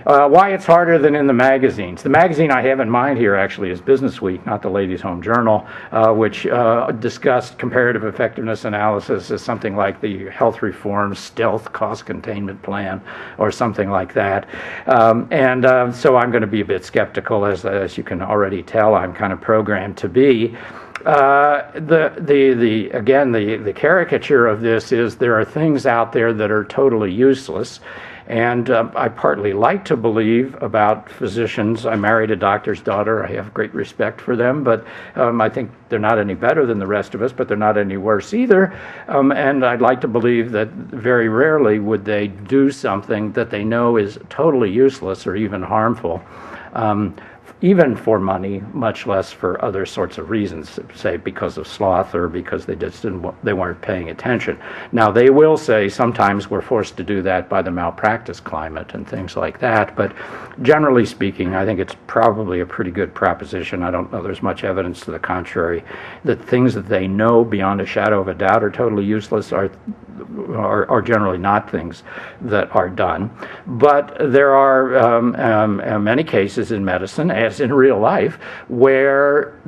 Why it's harder than in the magazines. The magazine I have in mind here actually is Business Week, not the Ladies' Home Journal, which discussed comparative effectiveness analysis as something like the health reform stealth cost containment plan or something like that. So I'm going to be a bit skeptical, as you can already tell. I'm kind of programmed to be. The caricature of this is there are things out there that are totally useless. And I partly like to believe about physicians. I married a doctor's daughter. I have great respect for them, but I think they're not any better than the rest of us, but they're not any worse either. And I'd like to believe that very rarely would they do something that they know is totally useless or even harmful. Even for money, much less for other sorts of reasons, say because of sloth or because they weren't paying attention. Now, they will say sometimes we're forced to do that by the malpractice climate and things like that, but generally speaking, I think it's probably a pretty good proposition. I don't know there's much evidence to the contrary that things that they know beyond a shadow of a doubt are totally useless are generally not things that are done. But there are many cases in medicine, as in real life, where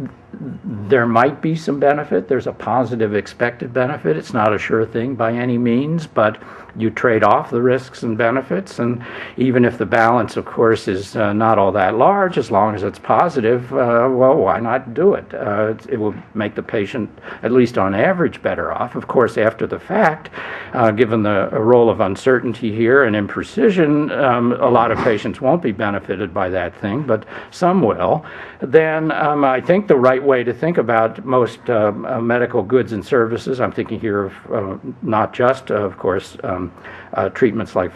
there might be some benefit. There's a positive expected benefit. It's not a sure thing by any means, but you trade off the risks and benefits, and even if the balance, of course, is not all that large, as long as it's positive, well, why not do it? It will make the patient, at least on average, better off. Of course, after the fact, given the role of uncertainty here and imprecision, a lot of patients won't be benefited by that thing, but some will. Then I think the right way to think about most medical goods and services, I'm thinking here of not just, of course, treatments like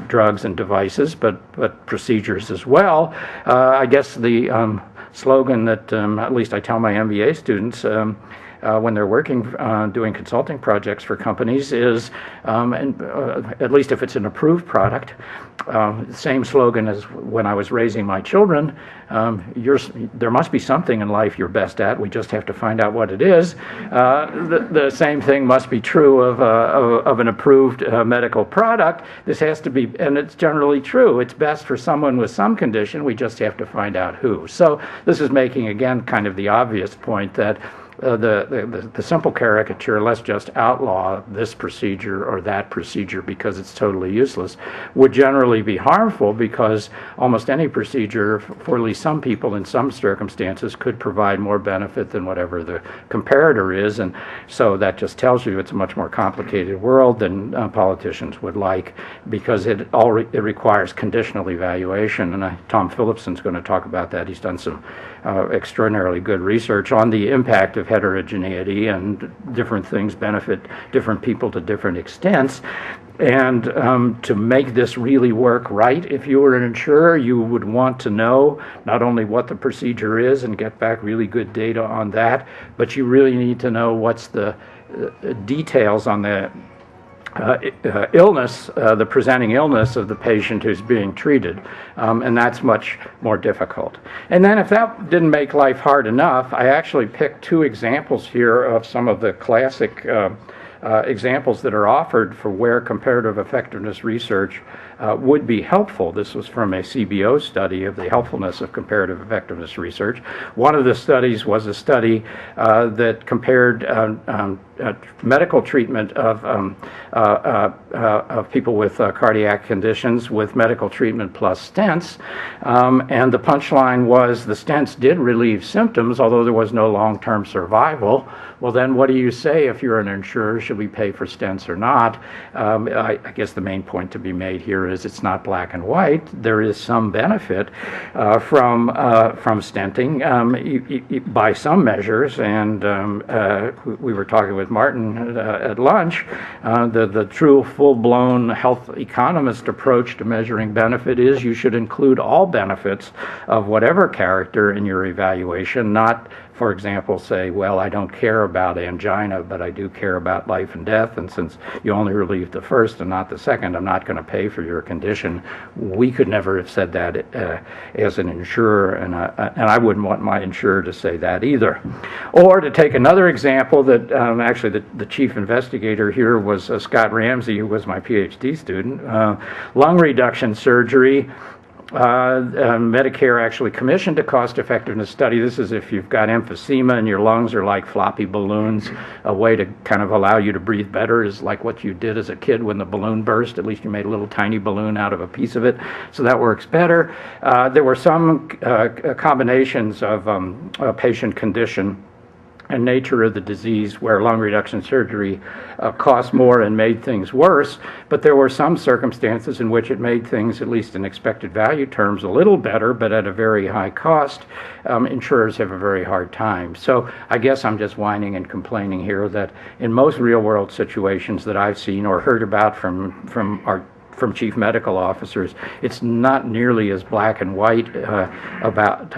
drugs and devices, but procedures as well. I guess the slogan that at least I tell my MBA students when they're working doing consulting projects for companies is, at least if it's an approved product, the same slogan as when I was raising my children, there must be something in life you're best at, we just have to find out what it is. The same thing must be true of an approved medical product. This has to be, and it's generally true, it's best for someone with some condition, we just have to find out who. So this is making, again, kind of the obvious point that the simple caricature, let's just outlaw this procedure or that procedure because it's totally useless, would generally be harmful, because almost any procedure, for at least some people in some circumstances, could provide more benefit than whatever the comparator is. And so that just tells you it's a much more complicated world than politicians would like, because it requires conditional evaluation. And Tom Phillipson's going to talk about that. He's done some extraordinarily good research on the impact of heterogeneity, and different things benefit different people to different extents. And to make this really work right, if you were an insurer, you would want to know not only what the procedure is and get back really good data on that, but you really need to know what's the details on the illness, the presenting illness of the patient who's being treated, and that's much more difficult. And then if that didn't make life hard enough, I actually picked two examples here of some of the classic examples that are offered for where comparative effectiveness research would be helpful. This was from a CBO study of the helpfulness of comparative effectiveness research. One of the studies was a study that compared medical treatment of people with cardiac conditions with medical treatment plus stents, and the punchline was the stents did relieve symptoms, although there was no long-term survival. Well, then what do you say if you're an insurer? Should we pay for stents or not? I guess the main point to be made here is it's not black and white. There is some benefit from stenting by some measures, and we were talking with Martin at lunch. The true full-blown health economist approach to measuring benefit is you should include all benefits of whatever character in your evaluation, not, for example, say, well, I don't care about angina, but I do care about life and death, and since you only relieve the first and not the second, I'm not going to pay for your condition. We could never have said that as an insurer, and I wouldn't want my insurer to say that either. Or to take another example that actually the chief investigator here was Scott Ramsey, who was my PhD student, lung reduction surgery. Medicare actually commissioned a cost-effectiveness study. This is if you've got emphysema and your lungs are like floppy balloons. A way to kind of allow you to breathe better is like what you did as a kid when the balloon burst. At least you made a little tiny balloon out of a piece of it, so that works better. There were some combinations of patient condition and nature of the disease where lung reduction surgery cost more and made things worse, but there were some circumstances in which it made things, at least in expected value terms, a little better, but at a very high cost. Insurers have a very hard time. So I guess I'm just whining and complaining here that in most real-world situations that I've seen or heard about from chief medical officers, it's not nearly as black and white about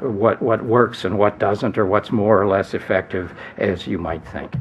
what works and what doesn't, or what's more or less effective as you might think.